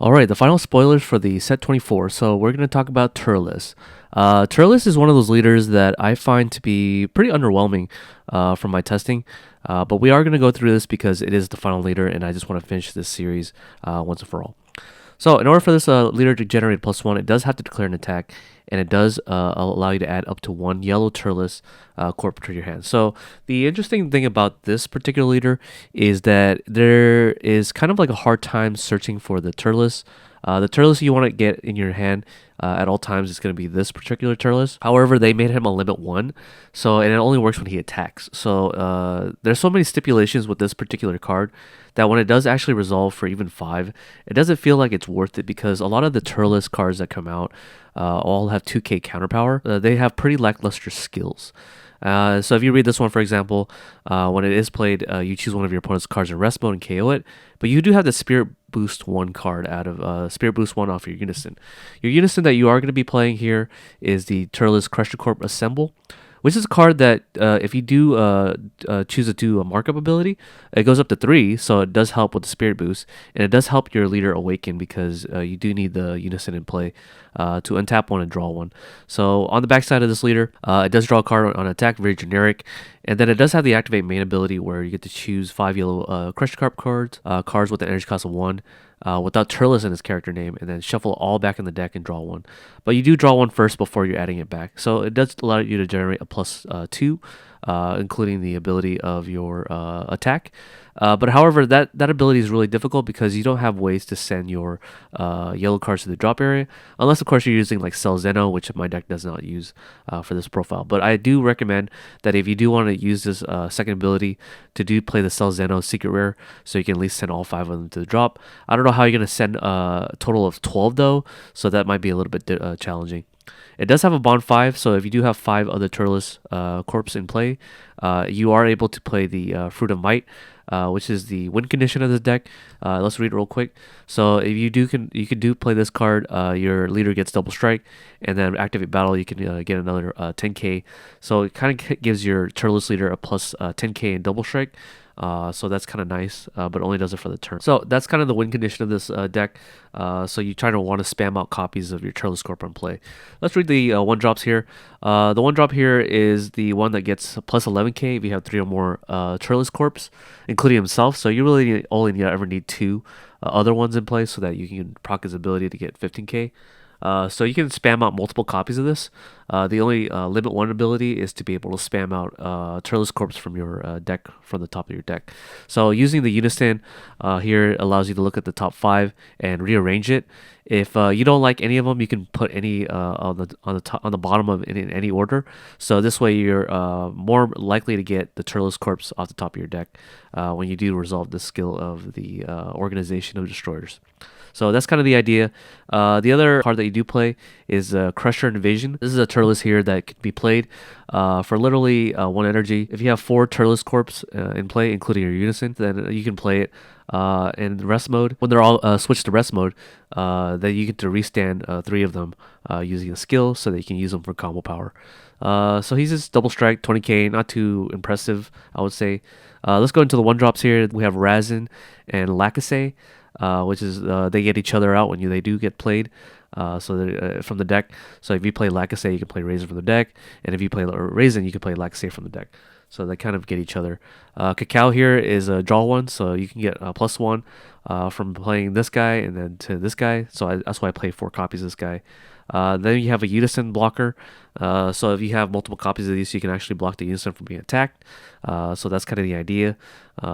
Alright, the final spoilers for the set 24. So we're going to talk about Turles. Turles is one of those leaders that I find to be pretty underwhelming from my testing. But we are going to go through this because it is the final leader, and I just want to finish this series once and for all. So in order for this leader to generate +1, it does have to declare an attack, and it does allow you to add up to one yellow Turles corp to your hand. So the interesting thing about this particular leader is that there is kind of like a hard time searching for the Turles. The Turles you want to get in your hand at all times is going to be this particular Turles. However, they made him a limit 1, and it only works when he attacks. So there's so many stipulations with this particular card that when it does actually resolve for even 5, it doesn't feel like it's worth it because a lot of the Turles cards that come out all have 2k counter power. They have pretty lackluster skills. So if you read this one, for example, when it is played, you choose one of your opponent's cards in rest mode and KO it, but you do have the Spirit Boost 1 card out of Spirit Boost 1 off your Unison. Your Unison that you are going to be playing here is the Turles Crusher Corp Assemble, which is a card that if you do choose to do a markup ability, it goes up to 3, so it does help with the Spirit Boost, and it does help your leader awaken because you do need the Unison in play to untap 1 and draw 1. So on the backside of this leader, it does draw a card on attack, very generic, and then it does have the activate main ability where you get to choose 5 yellow Crusher Corp cards, cards with an energy cost of 1, without Turles in his character name, and then shuffle all back in the deck and draw 1. But you do draw 1 first before you're adding it back. So it does allow you to generate a +2, including the ability of your attack. But however, that ability is really difficult because you don't have ways to send your yellow cards to the drop area, unless of course you're using like Cell Zeno, which my deck does not use for this profile. But I do recommend that if you do want to use this second ability to do play the Cell Zeno secret rare, so you can at least send all 5 of them to the drop. I don't know how you're going to send a total of 12 though, so that might be a little bit challenging. It does have a bond 5, so if you do have 5 other Turles corpse in play, you are able to play the Fruit of Might, which is the win condition of this deck. Let's read it real quick. So if you can play this card, your leader gets double strike, and then activate battle, you can get another 10k. So it kind of gives your Turles leader a plus 10k in double strike. So that's kind of nice, but only does it for the turn. So that's kind of the win condition of this deck. So you try to want to spam out copies of your Turles Corp on play. Let's read the 1-drops here. The 1-drop here is the one that gets plus 11k if you have 3 or more Turles Corps, including himself. So you really only ever need 2 other ones in play so that you can proc his ability to get 15k. So you can spam out multiple copies of this. The only limit 1 ability is to be able to spam out Turles Corps from your deck, from the top of your deck. So using the Unison here allows you to look at the top 5 and rearrange it. If you don't like any of them, you can put any on the bottom of it in any order. So this way you're more likely to get the Turles Corps off the top of your deck when you do resolve the skill of the Organization of Destroyers. So that's kind of the idea. The other card that you do play is Crusher Invasion. This is a Turles here that can be played for literally 1 energy. If you have 4 Turles Corps in play, including your Unison, then you can play it in rest mode. When they're all switched to rest mode, then you get to restand 3 of them using a skill so that you can use them for combo power. So he's just double strike, 20k, not too impressive, I would say. Let's go into the 1-drops here. We have Razin and Lacasse, which is they get each other out when they do get played. From the deck. So if you play Lacasse, you can play Razin from the deck, and if you play Razin, you can play Lacasse from the deck. So they kind of get each other. Cacao here is a draw 1, so you can get a +1 from playing this guy and then to this guy. So that's why I play 4 copies of this guy. Then you have a Unison blocker. So if you have multiple copies of these, you can actually block the Unison from being attacked. So that's kind of the idea.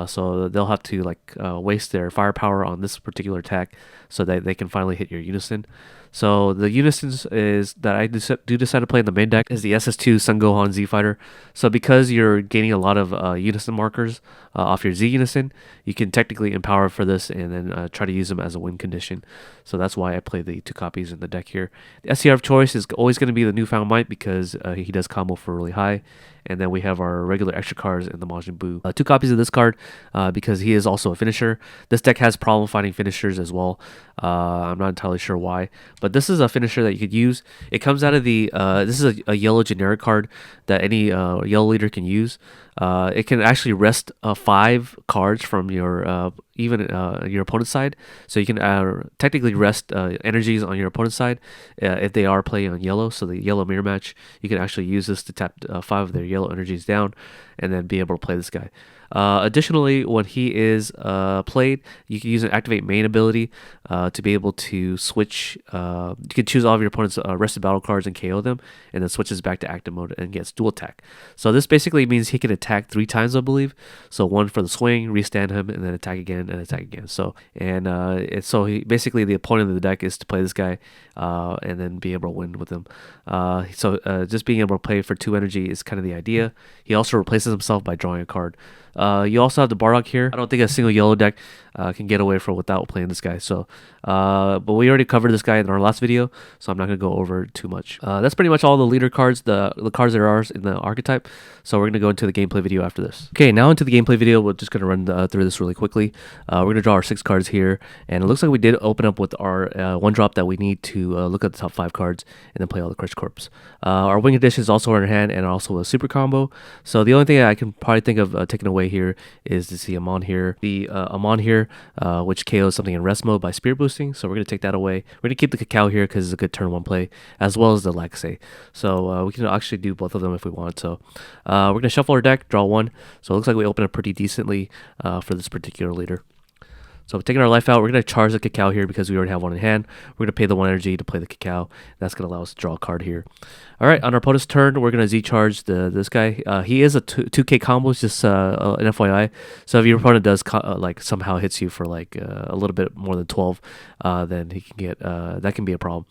So they'll have to waste their firepower on this particular attack so that they can finally hit your Unison. So the Unisons is that I do decide to play in the main deck is the SS2 Sun Gohan Z Fighter. So because you're gaining a lot of Unison markers off your Z Unison, you can technically empower for this and then try to use them as a win condition. So that's why I play the 2 copies in the deck here. The SCR of choice is always going to be the Newfound Might because he does combo for really high. And then we have our regular extra cards in the Majin Buu. 2 copies of this card because he is also a finisher. This deck has problem fighting finishers as well. I'm not entirely sure why, but this is a finisher that you could use. It comes out of the this is a yellow generic card that any yellow leader can use. It can actually rest 5 cards from your even your opponent's side, so you can technically rest energies on your opponent's side if they are playing on yellow. So the yellow mirror match, you can actually use this to tap 5 of their yellow energies down, and then be able to play this guy. Additionally, when he is played, you can use an activate main ability to be able to switch. You can choose all of your opponent's rested battle cards and KO them, and then switches back to active mode and gets dual attack. So this basically means he can attack 3 times, I believe. So one for the swing, restand him, and then attack again and attack again. So so he basically, the opponent of the deck is to play this guy and then be able to win with him. Just being able to play for 2 energy is kind of the idea. He also replaces himself by drawing a card. You also have the Bardock here. I don't think a single yellow deck can get away from without playing this guy. So, but we already covered this guy in our last video, so I'm not gonna go over it too much. That's pretty much all the leader cards, the cards that are ours in the archetype. So we're gonna go into the gameplay video after this. Okay, now into the gameplay video. We're just gonna run through this really quickly. We're gonna draw our 6 cards here, and it looks like we did open up with our 1 drop that we need to look at the top 5 cards and then play all the Crush Corps. Our wing condition is also in our hand, and also a super combo. So the only thing I can probably think of taking away here is to see Amon here. The Amon here, which KOs something in rest mode by spirit boosting. So we're going to take that away. We're going to keep the Cacao here because it's a good turn 1 play, as well as the Laxay. So we can actually do both of them if we want. So we're going to shuffle our deck, draw 1. So it looks like we open up pretty decently for this particular leader. So taking our life out, we're going to charge the Cacao here because we already have 1 in hand. We're going to pay the 1 energy to play the Cacao. That's going to allow us to draw a card here. All right, on our opponent's turn, we're going to Z-charge this guy. He is a 2K combo, just an FYI. So if your opponent does somehow hits you for a little bit more than 12, then he can get that can be a problem.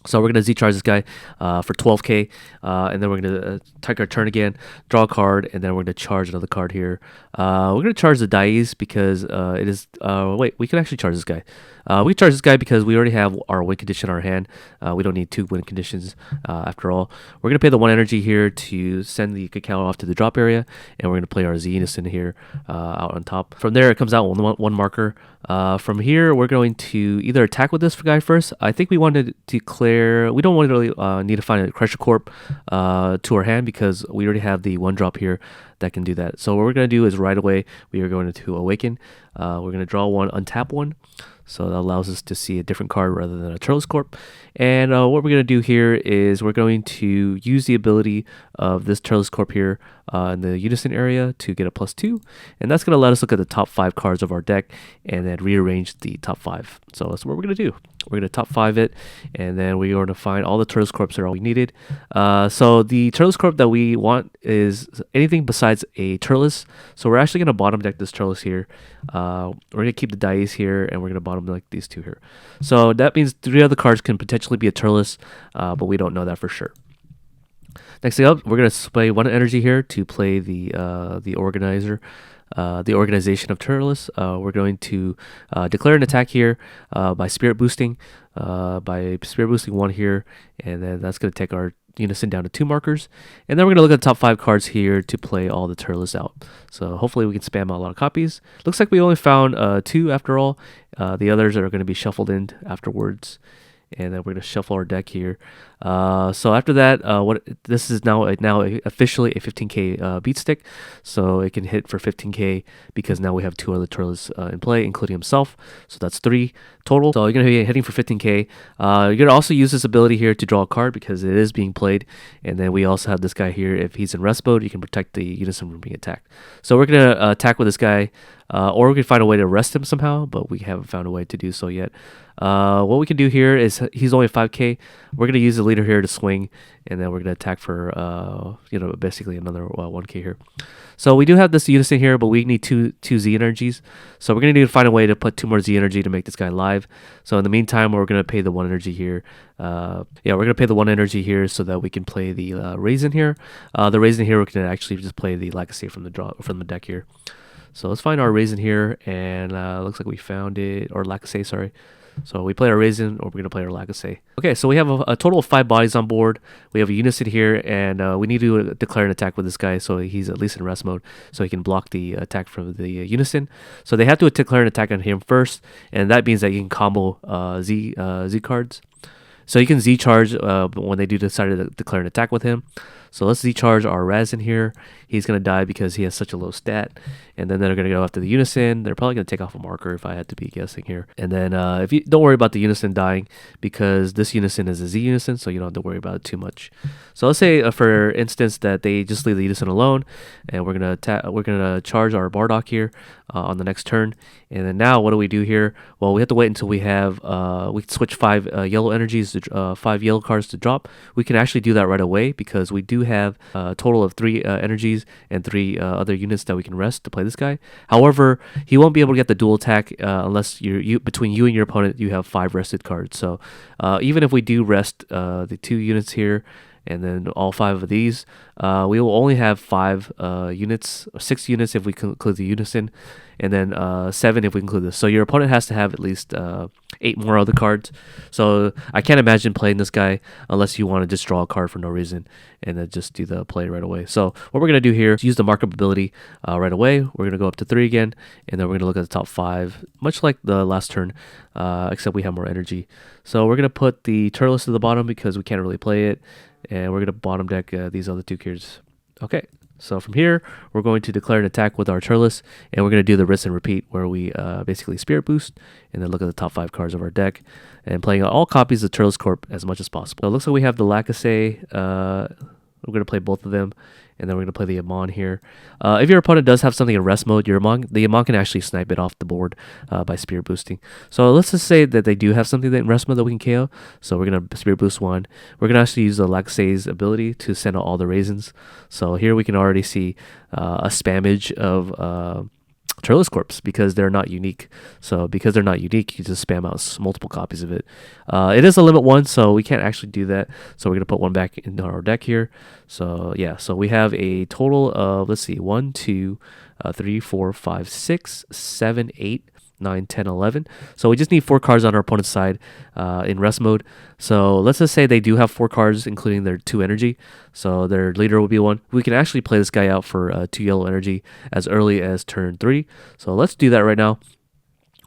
So we're going to Z-charge this guy for 12k, and then we're going to take our turn again, draw a card, and then we're going to charge another card here. We're going to charge the Dice because it is... wait, we can actually charge this guy. We charge this guy because we already have our win condition in our hand. We don't need 2 win conditions after all. We're going to pay the 1 energy here to send the Cacao off to the drop area, and we're going to play our Z Unison here out on top. From there, it comes out one marker. From here, we're going to either attack with this guy first. I think we want to declare... We don't want to really need to find a Crusher Corp to our hand because we already have the 1 drop here that can do that. So what we're going to do is right away, we are going to Awaken. We're going to draw 1, untap 1. So that allows us to see a different card rather than a Turles Corp. And what we're going to do here is we're going to use the ability of this Turles Corp here in the Unison area to get a +2. And that's going to let us look at the top 5 cards of our deck and then rearrange the top 5. So that's what we're going to do. We're going to top 5 it, and then we're going to find all the Turles Corps are all we needed. So the Turles Corp that we want is anything besides a Turles. So we're actually going to bottom deck this Turles here. We're going to keep the Dice here, and we're going to bottom deck these 2 here. So that means 3 other cards can potentially be a Turles, but we don't know that for sure. Next thing up, we're going to play 1 energy here to play the organizer. The organization of Turles. We're going to declare an attack here by spirit boosting 1 here, and then that's going to take our Unison down to 2 markers. And then we're going to look at the top 5 cards here to play all the Turles out. So hopefully we can spam out a lot of copies. Looks like we only found 2 after all. The others are going to be shuffled in afterwards. And then we're going to shuffle our deck here. So after that, this is now officially a 15k beat stick, so it can hit for 15k because now we have 2 other Turles in play, including himself. So that's 3 total. So you're going to be hitting for 15k. You're going to also use this ability here to draw a card because it is being played. And then we also have this guy here. If he's in rest mode, you can protect the Unison from being attacked. So we're going to attack with this guy, or we can find a way to arrest him somehow, but we haven't found a way to do so yet. What we can do here is he's only 5k. We're going to use the leader here to swing, and then we're going to attack for basically another 1k here. So we do have this Unison here, but we need two Z energies. So we're going to need to find a way to put 2 more Z energy to make this guy live. So in the meantime, we're going to pay the 1 energy here. We're going to pay the 1 energy here so that we can play the Raisin here. The Raisin here, we can actually just play the Laxay from the deck here. So let's find our Raisin here, and looks like we found it, or Laxay, sorry. So we play our Raisin, or we're going to play our Laxay. Okay, so we have a total of 5 bodies on board. We have a Unison here, and we need to declare an attack with this guy so he's at least in rest mode, so he can block the attack from the Unison. So they have to declare an attack on him first, and that means that you can combo Z cards. So you can Z-charge when they do decide to declare an attack with him. So let's Z-charge our Raz in here. He's going to die because he has such a low stat. And then they're going to go after the Unison. They're probably going to take off a marker if I had to be guessing here. And then if you don't worry about the Unison dying, because this Unison is a Z Unison, so you don't have to worry about it too much. So let's say for instance that they just leave the Unison alone, and we're gonna charge our Bardock here on the next turn. And then now what do we do here? Well, we have to wait until we have we switch 5 yellow energies to 5 yellow cards to drop. We can actually do that right away because we do have a total of 3 energies and 3 other units that we can rest to play this guy. However, he won't be able to get the dual attack unless between you and your opponent you have 5 rested cards. So even if we do rest the 2 units here and then all 5 of these, we will only have 5 units, or 6 units if we include the Unison, and then 7 if we include this. So your opponent has to have at least 8 more other cards. So I can't imagine playing this guy unless you want to just draw a card for no reason and then just do the play right away. So what we're going to do here is use the markup ability right away. We're going to go up to 3 again, and then we're going to look at the top 5, much like the last turn, except we have more energy. So we're going to put the Turles to the bottom because we can't really play it, and we're going to bottom deck these other 2 cards. Okay. So from here, we're going to declare an attack with our Turles, and we're going to do the rinse and repeat where we basically Spirit Boost, and then look at the top 5 cards of our deck, and playing all copies of Turles Corp as much as possible. So it looks like we have the Lacasse. We're going to play both of them, and then we're going to play the Amon here. If your opponent does have something in rest mode, the Amon can actually snipe it off the board by Spirit Boosting. So let's just say that they do have something in rest mode that we can KO. So we're going to Spirit Boost 1. We're going to actually use the Lacasse's ability to send out all the raisins. So here we can already see a spammage of Turles Corps because they're not unique. So because they're not unique, you just spam out multiple copies of it. It is a limit 1, so we can't actually do that. So we're going to put 1 back into our deck here. So yeah, so we have a total of, let's see, 1, 2, 3, 4, 5, 6, 7, 8, 9, 10, 11. So we just need 4 cards on our opponent's side in rest mode. So let's just say they do have 4 cards, including their 2 energy. So their leader will be 1. We can actually play this guy out for 2 yellow energy as early as turn 3. So let's do that right now.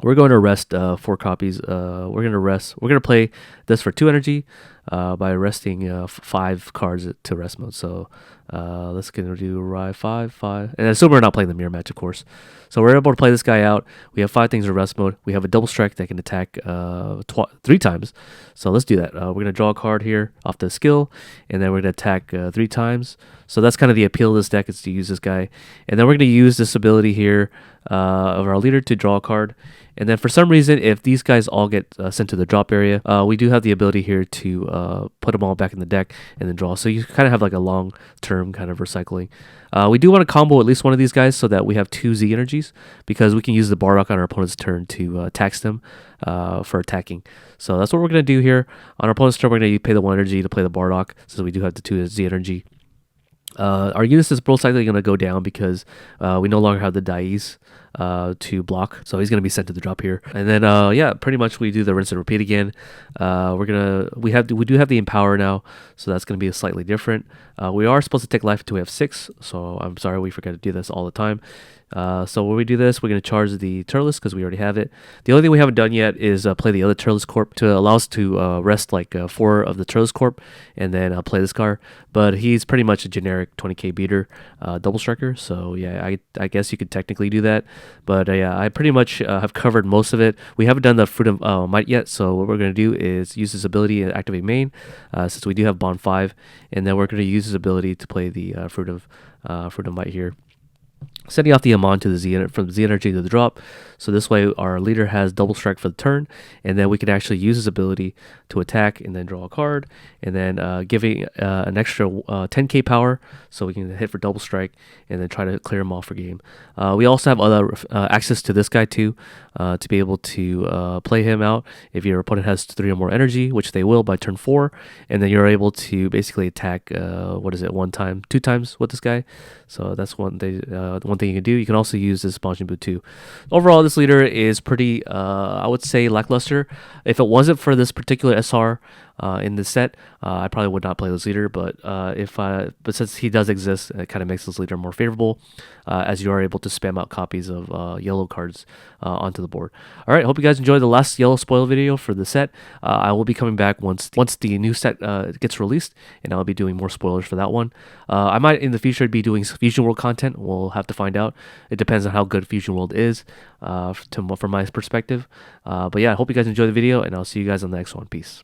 We're going to rest 4 copies. We're going to play this for 2 energy by resting 5 cards to rest mode. So let's get to do 5. And assume we're not playing the mirror match, of course. So we're able to play this guy out. We have 5 things in rest mode. We have a double strike that can attack 3 times. So let's do that. We're going to draw a card here off the skill, and then we're going to attack 3 times. So that's kind of the appeal of this deck, is to use this guy. And then we're going to use this ability here of our leader to draw a card. And then for some reason, if these guys all get sent to the drop area, we do have the ability here to put them all back in the deck and then draw. So you kind of have like a long-term kind of recycling. We do want to combo at least one of these guys so that we have 2 Z energies, because we can use the Bardock on our opponent's turn to tax them for attacking. So that's what we're going to do here. On our opponent's turn, we're going to pay the 1 energy to play the Bardock, since we do have the 2 Z energy. Our units is most likely going to go down because we no longer have the dice to block, so he's going to be sent to the drop here. And then yeah, pretty much we do the rinse and repeat again. We do have the Empower now, so that's going to be slightly different. We are supposed to take life until we have 6, so I'm sorry we forget to do this all the time. So when we do this, we're going to charge the Turles because we already have it. The only thing we haven't done yet is play the other Turles Corp to allow us to rest like 4 of the Turles Corp and then play this card. But he's pretty much a generic 20k beater, double striker. So yeah, I guess you could technically do that. But yeah, I pretty much have covered most of it. We haven't done the Fruit of Might yet, so what we're going to do is use this ability and activate main, since we do have Bond 5, and then we're going to use this ability to play the Fruit of Might here, sending off the Amon to the Z from the Z energy to the drop. So this way our leader has double strike for the turn, and then we can actually use his ability to attack and then draw a card, and then giving an extra 10k power, so we can hit for double strike and then try to clear him off for game. We also have other access to this guy too, to be able to play him out if your opponent has 3 or more energy, which they will by turn 4, and then you're able to basically attack 2 times with this guy. So that's one thing you can do. You can also use this Sponge Boot too. Overall, this leader is pretty, I would say, lackluster. If it wasn't for this particular SR, in the set, I probably would not play this leader. But but since he does exist, it kind of makes this leader more favorable, as you are able to spam out copies of yellow cards onto the board. All right, hope you guys enjoyed the last yellow spoil video for the set. I will be coming back once the new set gets released, and I'll be doing more spoilers for that one. I might in the future be doing Fusion World content. We'll have to find out. It depends on how good Fusion World is, from my perspective. But yeah, I hope you guys enjoyed the video, and I'll see you guys on the next one. Peace.